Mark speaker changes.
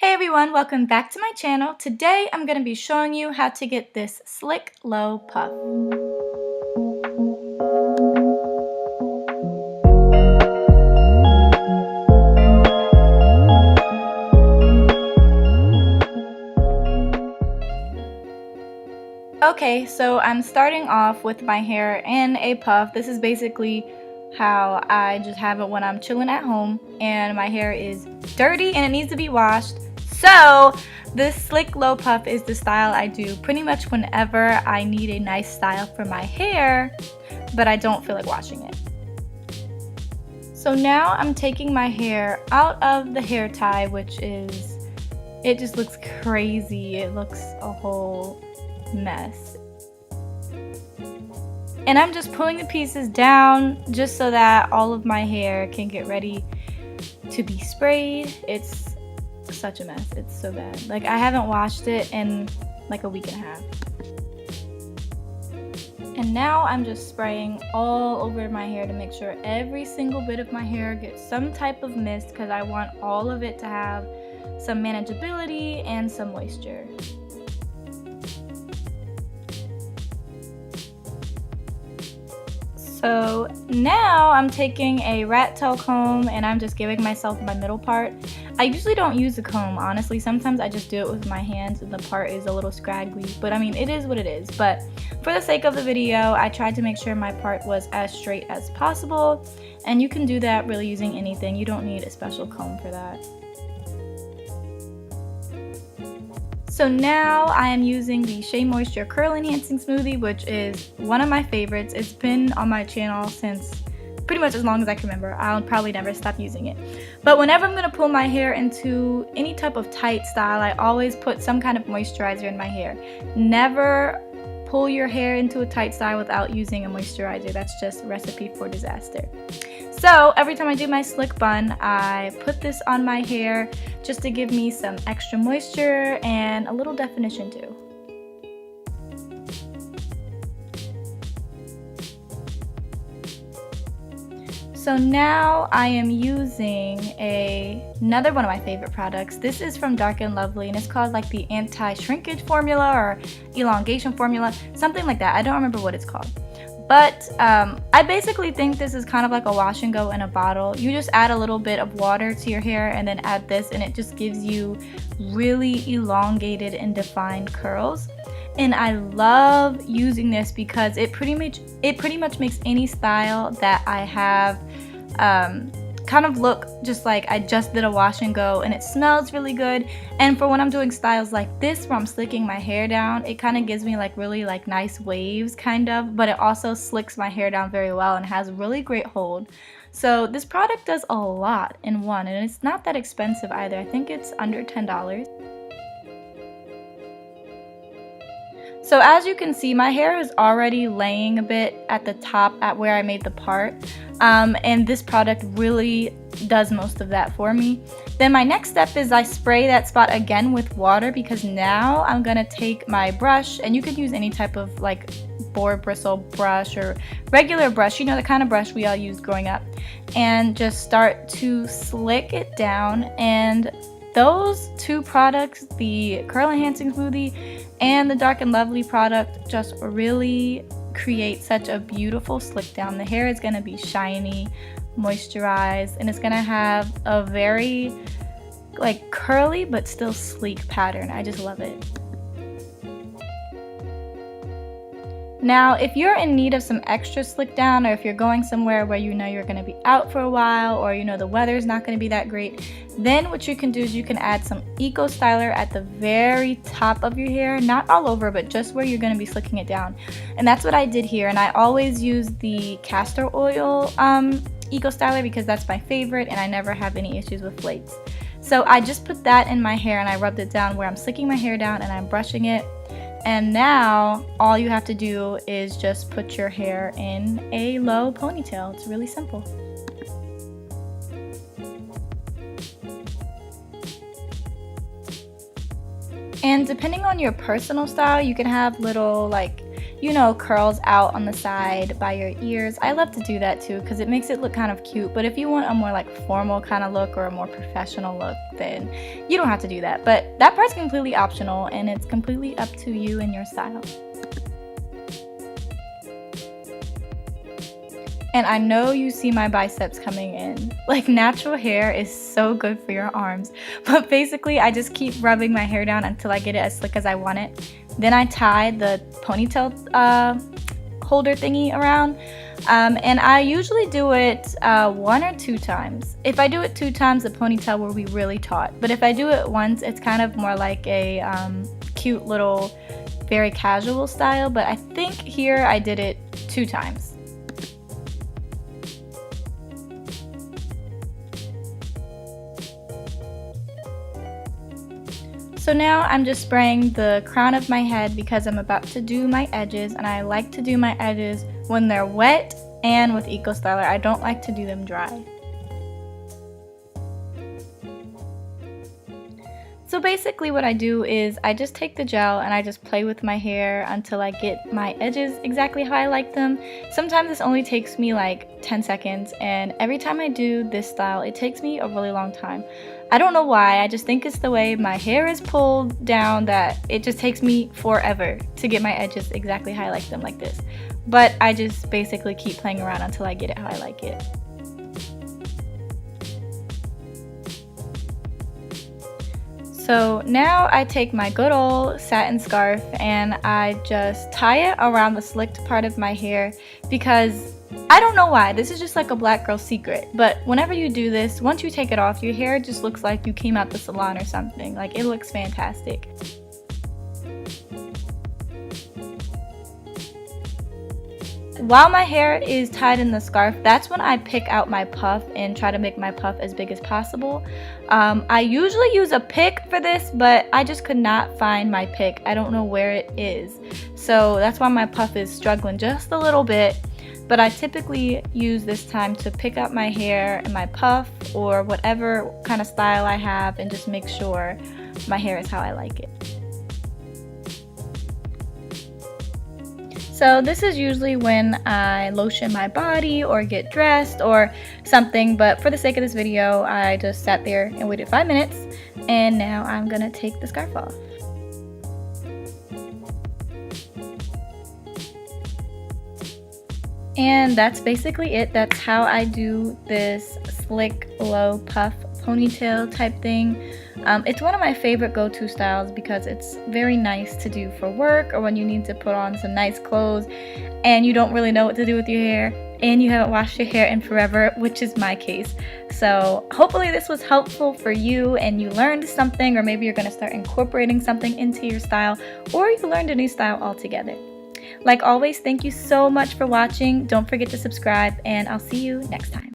Speaker 1: Hey everyone, welcome back to my channel. Today I'm going to be showing you how to get this slick low puff. Okay, so I'm starting off with my hair in a puff. This is basically how I just have it when I'm chilling at home and my hair is dirty and it needs to be washed. So this slick low puff is the style I do pretty much whenever I need a nice style for my hair, but I don't feel like washing it. So now I'm taking my hair out of the hair tie, it just looks crazy. It looks a whole mess. And I'm just pulling the pieces down just so that all of my hair can get ready to be sprayed. It's such a mess. It's so bad. Like, I haven't washed it in like a week and a half. And now I'm just spraying all over my hair to make sure every single bit of my hair gets some type of mist, because I want all of it to have some manageability and some moisture. So now I'm taking a rat tail comb and I'm just giving myself my middle part. I usually don't use a comb, honestly. Sometimes I just do it with my hands and the part is a little scraggly, but I mean, it is what it is. But for the sake of the video, I tried to make sure my part was as straight as possible, and you can do that really using anything. You don't need a special comb for that. So now I am using the Shea Moisture Curl Enhancing Smoothie, which is one of my favorites. It's been on my channel since pretty much as long as I can remember. I'll probably never stop using it. But whenever I'm going to pull my hair into any type of tight style, I always put some kind of moisturizer in my hair. Never pull your hair into a tight style without using a moisturizer. That's just a recipe for disaster. So every time I do my slick bun, I put this on my hair just to give me some extra moisture and a little definition too. So now I am using another one of my favorite products. This is from Dark and Lovely and it's called like the anti-shrinkage formula or elongation formula, something like that. I don't remember what it's called. But I basically think this is kind of like a wash and go in a bottle. You just add a little bit of water to your hair and then add this, and it just gives you really elongated and defined curls. And I love using this because it pretty much makes any style that I have kind of look just like I just did a wash and go, and it smells really good. And for when I'm doing styles like this where I'm slicking my hair down, it kind of gives me like really like nice waves kind of, but it also slicks my hair down very well and has really great hold. So this product does a lot in one, and it's not that expensive either. I think it's under $10. So as you can see, my hair is already laying a bit at the top at where I made the part, and this product really does most of that for me. Then my next step is I spray that spot again with water, because now I'm gonna take my brush, and you could use any type of like boar bristle brush or regular brush, you know, the kind of brush we all used growing up, and just start to slick it down. And those two products, the Curl Enhancing Smoothie and the Dark and Lovely product, just really create such a beautiful slick down. The hair is going to be shiny, moisturized, and it's going to have a very like curly but still sleek pattern. I just love it. Now, if you're in need of some extra slick down, or if you're going somewhere where you know you're going to be out for a while, or you know the weather's not going to be that great, then what you can do is you can add some Eco Styler at the very top of your hair, not all over, but just where you're going to be slicking it down. And that's what I did here, and I always use the castor oil Eco Styler because that's my favorite, and I never have any issues with flakes. So I just put that in my hair and I rubbed it down where I'm slicking my hair down, and I'm brushing it. And now all you have to do is just put your hair in a low ponytail. It's really simple. And depending on your personal style, you can have little like you know, curls out on the side by your ears. I love to do that too because it makes it look kind of cute. But if you want a more like formal kind of look or a more professional look, then you don't have to do that. But that part's completely optional and it's completely up to you and your style. And I know you see my biceps coming in. Like, natural hair is so good for your arms. But basically, I just keep rubbing my hair down until I get it as slick as I want it. Then I tie the ponytail holder thingy around. And I usually do it 1 or 2 times. If I do it 2 times, the ponytail will be really taut. But if I do it once, it's kind of more like a cute little, very casual style. But I think here I did it 2 times. So now I'm just spraying the crown of my head because I'm about to do my edges, and I like to do my edges when they're wet and with Eco Styler. I don't like to do them dry. So basically what I do is I just take the gel and I just play with my hair until I get my edges exactly how I like them. Sometimes this only takes me like 10 seconds, and every time I do this style it takes me a really long time. I don't know why, I just think it's the way my hair is pulled down that it just takes me forever to get my edges exactly how I like them like this. But I just basically keep playing around until I get it how I like it. So now I take my good old satin scarf and I just tie it around the slicked part of my hair because I don't know why, this is just like a black girl secret, but whenever you do this, once you take it off, your hair just looks like you came out the salon or something. Like, it looks fantastic. While my hair is tied in the scarf, that's when I pick out my puff and try to make my puff as big as possible. I usually use a pick for this, but I just could not find my pick. I don't know where it is. So that's why my puff is struggling just a little bit. But I typically use this time to pick up my hair and my puff or whatever kind of style I have and just make sure my hair is how I like it. So this is usually when I lotion my body or get dressed or something, but for the sake of this video, I just sat there and waited 5 minutes, and now I'm gonna take the scarf off. And that's basically it. That's how I do this slick, low puff ponytail type thing. It's one of my favorite go-to styles because it's very nice to do for work or when you need to put on some nice clothes and you don't really know what to do with your hair and you haven't washed your hair in forever, which is my case. So hopefully this was helpful for you and you learned something, or maybe you're going to start incorporating something into your style, or you learned a new style altogether. Like always, thank you so much for watching. Don't forget to subscribe, and I'll see you next time.